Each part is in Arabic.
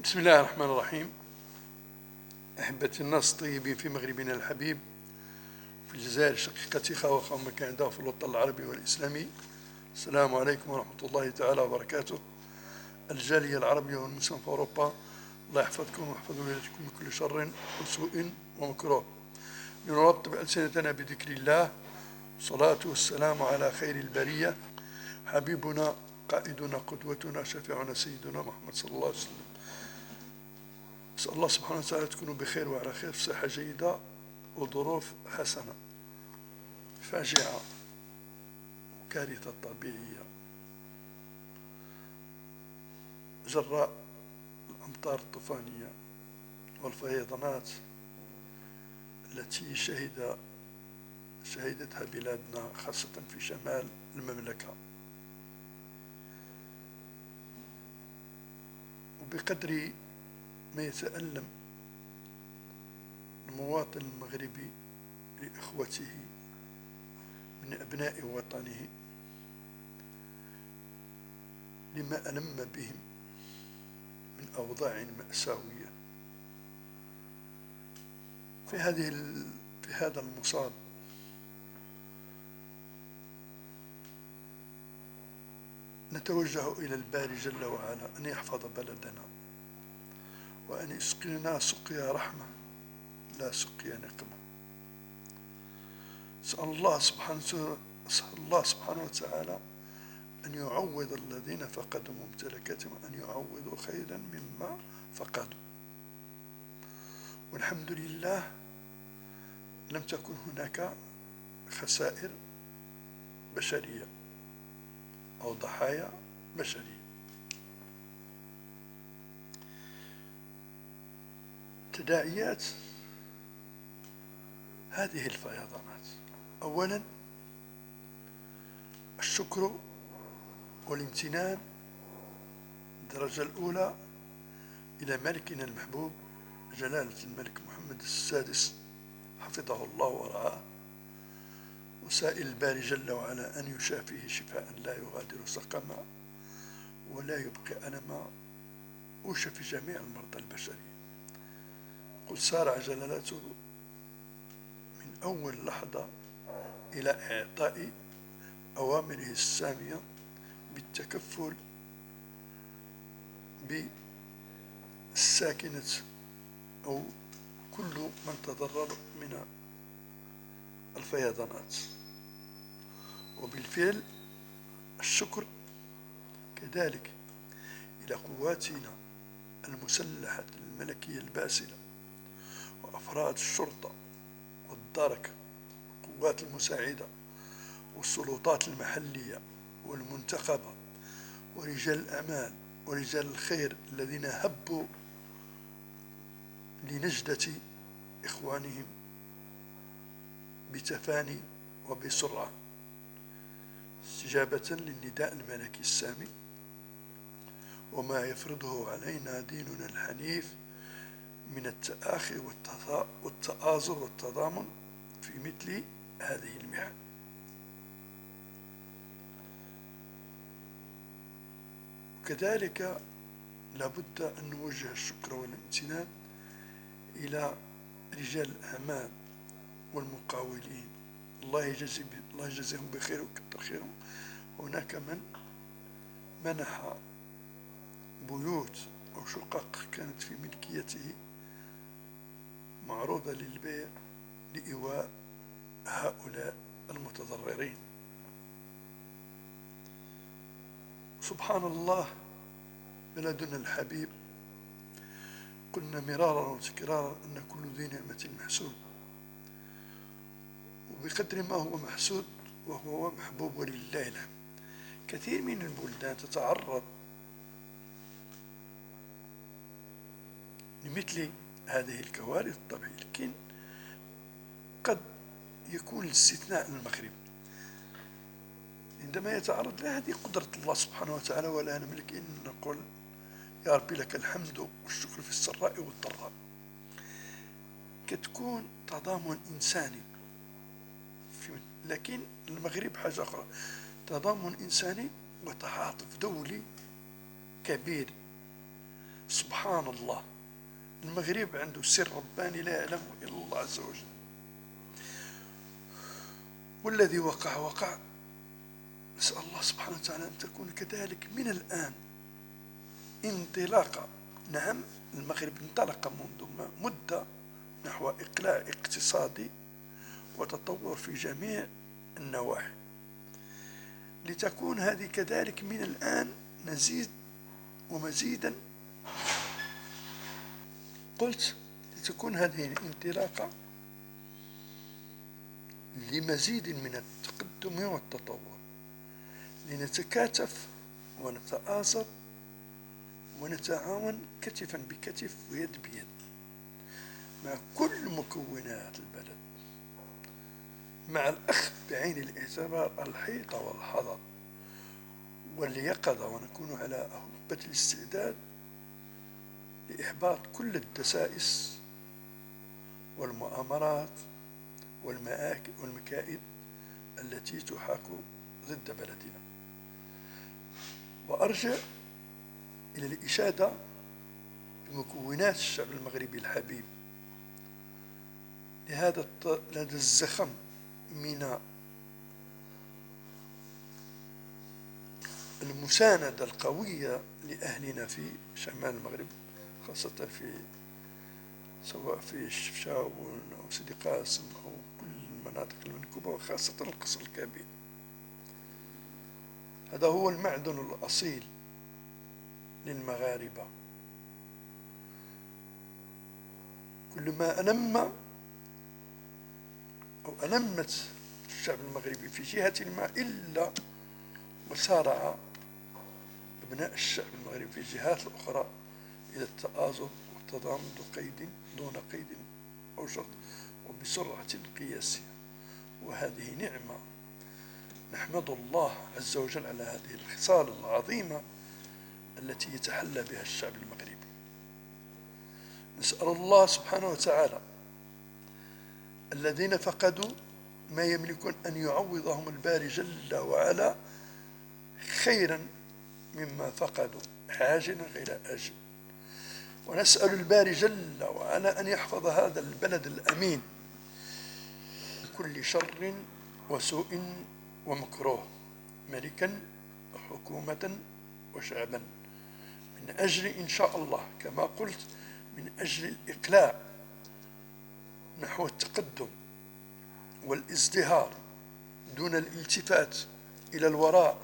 بسم الله الرحمن الرحيم. أحبتي الناس الطيبين في مغربنا الحبيب، في الجزائر شقيقتي خاوة مكان في الوطن العربي والإسلامي، السلام عليكم ورحمة الله تعالى وبركاته. الجالية العربية والمسلمة في أوروبا، الله يحفظكم ويحفظ ولادكم من كل شر وسوء ومكروه. لنرتب ألسنتنا بذكر الله، والصلاة والسلام على خير البرية، حبيبنا قائدنا قدوتنا شفيعنا سيدنا محمد صلى الله عليه وسلم. نسأل الله سبحانه وتعالى تكونوا بخير وعلى خير، في صحة جيدة وظروف حسنة. فاجعة وكارثة طبيعية جراء الأمطار الطوفانية والفيضانات التي شهدتها بلادنا، خاصة في شمال المملكة. وبقدر ما يتألم المواطن المغربي لإخوته من أبناء وطنه لما ألم بهم من أوضاع مأساوية في هذا المصاب، نتوجه إلى الباري جل وعلا أن يحفظ بلدنا وأن يسقينا سقيا رحمة لا سقيا نقمة. أسأل الله سبحانه وتعالى أن يعوض الذين فقدوا ممتلكاتهم، أن يعوضوا خيرا مما فقدوا. والحمد لله لم تكن هناك خسائر بشرية أو ضحايا بشرية. تداعيات هذه الفيضانات: أولا الشكر والامتنان الدرجة الأولى إلى ملكنا المحبوب جلالة الملك محمد السادس حفظه الله ورعاه، وسائل الباري جل وعلا أن يشافيه شفاء لا يغادر سقما ولا يبقي ألما، ويشفي جميع المرضى البشريين. قل سارع جلالته من أول لحظة إلى إعطاء أوامره السامية بالتكفل بالساكنة أو كل من تضرر من الفيضانات. وبالفعل الشكر كذلك إلى قواتنا المسلحة الملكية الباسلة وأفراد الشرطة والدرك، القوات المساعدة والسلطات المحلية والمنتخبة ورجال الأمان ورجال الخير الذين هبوا لنجدة إخوانهم بتفاني وبسرعة، استجابة للنداء الملكي السامي وما يفرضه علينا ديننا الحنيف من التآخي والتآزر والتضامن في مثل هذه المحن. وكذلك لابد أن نوجه الشكر والامتنان إلى رجال الأمان والمقاولين، الله يجزيهم بخير ويكثر خيرهم. هناك من منح بيوت أو شقق كانت في ملكيته معروضة للبيع لإيواء هؤلاء المتضررين. سبحان الله، بلدنا الحبيب قلنا مرارا وتكرارا أن كل ذي نعمة محسود، وبقدر ما هو محسود وهو محبوب ولله الحمد. كثير من البلدان تتعرض لمثل هذه الكوارث الطبيعية، لكن قد يكون الاستثناء للمغرب عندما يتعرض لها. هذه قدرة الله سبحانه وتعالى، ولا نملك إن نقول يا ربي لك الحمد والشكر في السراء والضراء. كتكون تضامن إنساني لكن المغرب حاجة أخرى، تضامن إنساني وتعاطف دولي كبير سبحان الله، المغرب عنده سر رباني لا يعلمه إلا الله عز وجل، والذي وقع وقع. نسأل الله سبحانه وتعالى أن تكون كذلك من الآن انطلاقة. نعم، المغرب انطلق منذ مدة نحو إقلاع اقتصادي وتطور في جميع النواحي، لتكون هذه كذلك من الآن نزيد ومزيدا. قلت لتكون هذه الانطلاقة لمزيد من التقدم والتطور، لنتكاتف ونتآزر ونتعاون كتفا بكتف ويد بيد مع كل مكونات البلد، مع الأخذ بعين الاعتبار الحيطة والحذر واليقظة، ونكون على أهبة الاستعداد لإحباط كل الدسائس والمؤامرات والمكائد التي تحاك ضد بلدنا. وأرجع إلى الإشادة بمكونات الشعب المغربي الحبيب لهذا الزخم من المساندة القوية لأهلنا في شمال المغرب، خاصة سواء في الشفشاون أو سيدي قاسم أو كل المناطق المنكوبة، وخاصة القصر الكبير. هذا هو المعدن الأصيل للمغاربة. كل ما أنمت الشعب المغربي في جهة ما إلا وسارع أبناء الشعب المغربي في الجهات الأخرى إلى التآزر والتضامن دون قيد أو شرط وبسرعة قياسية. وهذه نعمة نحمد الله عز وجل على هذه الخصال العظيمة التي يتحلى بها الشعب المغربي. نسأل الله سبحانه وتعالى الذين فقدوا ما يملكون أن يعوضهم الباري جل وعلا خيرا مما فقدوا عاجلا غير آجل. ونسأل الباري جل وعلا أن يحفظ هذا البلد الأمين من كل شر وسوء ومكروه، ملكا وحكومة وشعبا، من أجل إن شاء الله كما قلت من أجل الإقلاع نحو التقدم والازدهار دون الالتفات إلى الوراء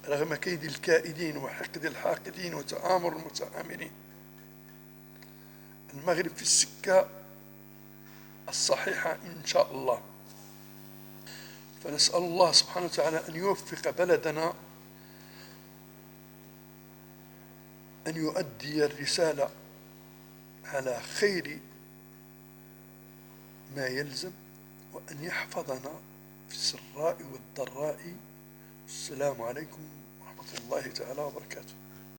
رغم كيد الكائدين وحقد الحاقدين وتآمر المتآمرين. المغرب في السكة الصحيحة إن شاء الله. فنسأل الله سبحانه وتعالى أن يوفق بلدنا أن يؤدي الرسالة على خير ما يلزم، وأن يحفظنا في السراء والضراء. السلام عليكم ورحمة الله تعالى وبركاته.